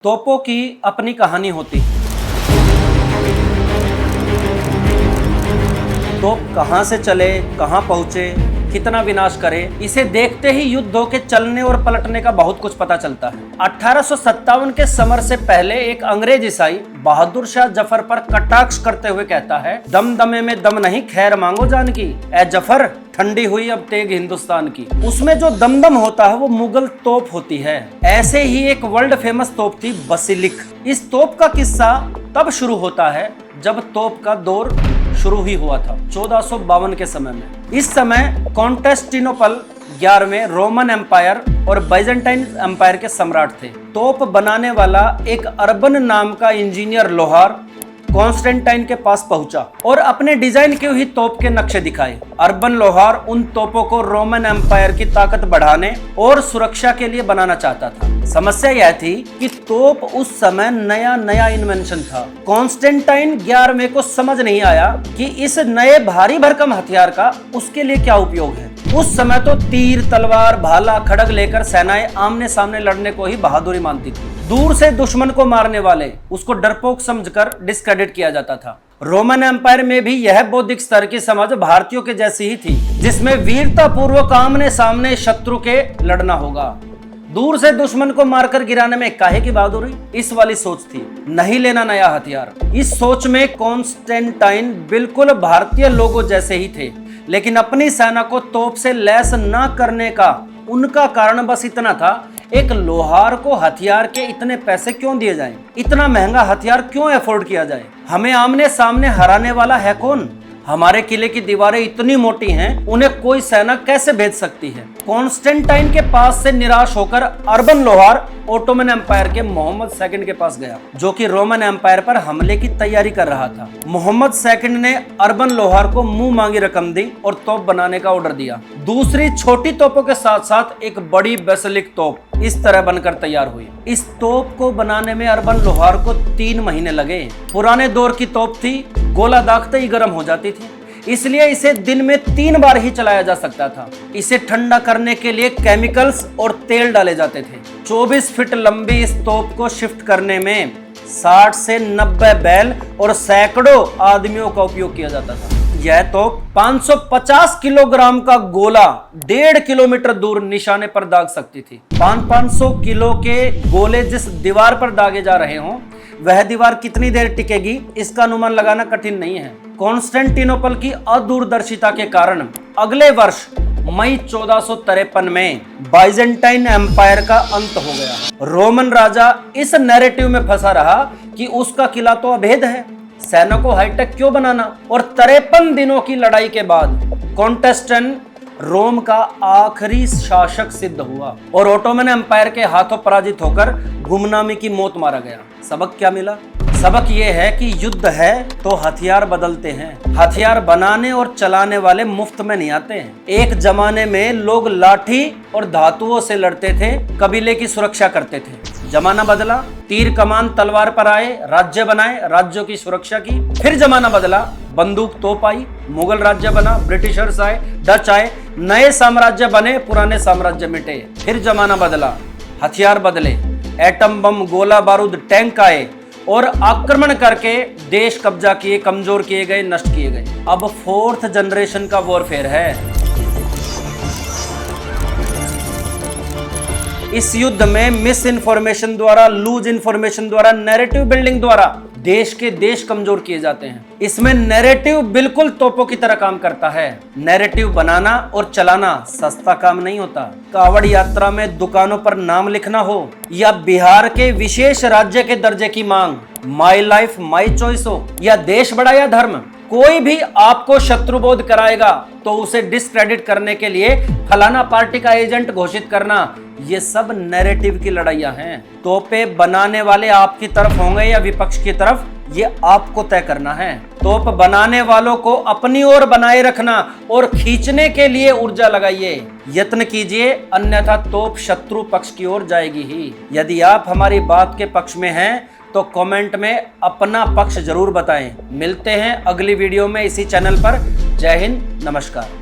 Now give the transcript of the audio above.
तोपों की अपनी कहानी होती है। तोप कहां से चले, कहां पहुंचे, कितना विनाश करे, इसे देखते ही युद्धों के चलने और पलटने का बहुत कुछ पता चलता है। 1857 के समर से पहले एक अंग्रेज ईसाई बहादुर शाह जफर पर कटाक्ष करते हुए कहता है, दमदमे में दम नहीं खैर मांगो जान की, ए जफर ठंडी हुई अब तेग हिंदुस्तान की। उसमें जो दमदम होता है वो मुगल तोप होती है। ऐसे ही एक वर्ल्ड फेमस तोप थी बसिलिक। इस तोप का किस्सा तब शुरू होता है जब तोप का दौर शुरू ही हुआ था 1452 के समय में। इस समय कॉन्स्टेंटिनोपल 11वें रोमन एम्पायर और बाइजेंटाइन एम्पायर के सम्राट थे। तोप बनाने वाला एक अर्बन नाम का इंजीनियर लोहार कॉन्स्टेंटाइन के पास पहुंचा और अपने डिजाइन की हुई तोप के नक्शे दिखाए। अर्बन लोहार उन तोपों को रोमन एम्पायर की ताकत बढ़ाने और सुरक्षा के लिए बनाना चाहता था। समस्या यह थी कि तोप उस समय नया इन्वेंशन था। कॉन्स्टेंटाइन 11वें को समझ नहीं आया कि इस नए भारी भरकम हथियार का उसके लिए क्या उपयोग है। उस समय तो तीर, तलवार, भाला, खड़ग लेकर सेनाएं आमने सामने लड़ने को ही बहादुरी मानती थी। दूर से दुश्मन को मारने वाले उसको डरपोक समझकर डिस्क्रेडिट किया जाता था। रोमन एम्पायर में भी यह बौद्धिक स्तर की समझ भारतीयों के जैसी ही थी, जिसमें वीरता पूर्वक आमने सामने शत्रु के लड़ना होगा। दूर से दुश्मन को मारकर गिराने में काहे की बहादुरी, इस वाली सोच थी, नहीं लेना नया हथियार। इस सोच में कॉन्स्टेंटाइन बिल्कुल भारतीय लोगों जैसे ही थे, लेकिन अपनी सेना को तोप से लैस न करने का उनका कारण बस इतना था, एक लोहार को हथियार के इतने पैसे क्यों दिए जाएं? इतना महंगा हथियार क्यों अफोर्ड किया जाए? हमें आमने सामने हराने वाला है कौन? हमारे किले की दीवारें इतनी मोटी हैं, उन्हें कोई सेना कैसे भेज सकती है? कॉन्स्टेंटाइन के पास से निराश होकर अर्बन लोहार ओटोमन एम्पायर के मोहम्मद सेकंड के पास गया, जो कि रोमन एम्पायर पर हमले की तैयारी कर रहा था। मोहम्मद सेकंड ने अर्बन लोहार को मुंह मांगी रकम दी और तोप बनाने का ऑर्डर दिया। दूसरी छोटी तोपों के साथ साथ एक बड़ी बेसिलिक तोप इस तरह बनकर तैयार हुई। इस तोप को बनाने में अर्बन लोहार को 3 महीने लगे। पुराने दौर की तोप थी, गोला दागते ही गर्म हो जाती थी, इसलिए इसे दिन में 3 बार ही चलाया जा सकता था। इसे ठंडा करने के लिए केमिकल्स और तेल डाले जाते थे। 24 फीट लंबी इस तोप को शिफ्ट करने में 60 से 90 बैल और सैकड़ों आदमियों का उपयोग किया जाता था। यह तोप 550 किलोग्राम का गोला 1.5 किलोमीटर दूर निशाने पर दाग सकती थी। 500 किलो के गोले जिस दीवार पर दागे जा रहे हों, वह दीवार कितनी देर टिकेगी इसका अनुमान लगाना कठिन नहीं है। कॉन्स्टेंटिनोपल की अदूरदर्शिता के कारण अगले वर्ष मई 1453 में बाइजेंटाइन एम्पायर का अंत हो गया। रोमन राजा इस नैरेटिव में फंसा रहा कि उसका किला तो अभेद है, सेना को हाईटेक क्यों बनाना। और 53 दिनों की लड़ाई के बाद कॉन्स्टेंटाइन रोम का आखिरी शासक सिद्ध हुआ और ओटोमन एम्पायर के हाथों पराजित होकर गुमनामी की मौत मारा गया। सबक क्या मिला? सबक ये है कि युद्ध है तो हथियार बदलते हैं। हथियार बनाने और चलाने वाले मुफ्त में नहीं आते हैं। एक जमाने में लोग लाठी और धातुओं से लड़ते थे, कबीले की सुरक्षा करते थे। जमाना बदला, तीर कमान तलवार पर आए, राज्य बनाए, राज्यों की सुरक्षा की। फिर जमाना बदला, बंदूक तोप आई, मुगल राज्य बना, ब्रिटिशर्स आए, डच आए, नए साम्राज्य बने, पुराने साम्राज्य मिटे। फिर जमाना बदला, हथियार बदले, एटम बम, गोला बारूद, टैंक आए और आक्रमण करके देश कब्जा किए, कमजोर किए गए, नष्ट किए गए। अब 4th जनरेशन का वॉरफेयर है। इस युद्ध में मिस इन्फॉर्मेशन द्वारा, लूज इन्फॉर्मेशन द्वारा, नैरेटिव बिल्डिंग द्वारा देश के देश कमजोर किए जाते हैं। इसमें नैरेटिव बिल्कुल तोपों की तरह काम करता है। नैरेटिव बनाना और चलाना सस्ता काम नहीं होता। कावड़ यात्रा में दुकानों पर नाम लिखना हो या बिहार के विशेष राज्य के दर्जे की मांग, माई लाइफ माई चॉइस हो या देश बड़ा या धर्म, कोई भी आपको शत्रुबोध कराएगा तो उसे डिस्क्रेडिट करने के लिए फलाना पार्टी का एजेंट घोषित करना, ये सब नैरेटिव की लड़ाइयां हैं। तोपे बनाने वाले आपकी तरफ होंगे या विपक्ष की तरफ, ये आपको तय करना है। तोप बनाने वालों को अपनी ओर बनाए रखना और खींचने के लिए ऊर्जा लगाइए, यत्न कीजिए, अन्यथा तोप शत्रु पक्ष की ओर जाएगी ही। यदि आप हमारी बात के पक्ष में हैं तो कमेंट में अपना पक्ष जरूर बताएं। मिलते हैं अगली वीडियो में इसी चैनल पर। जय हिंद, नमस्कार।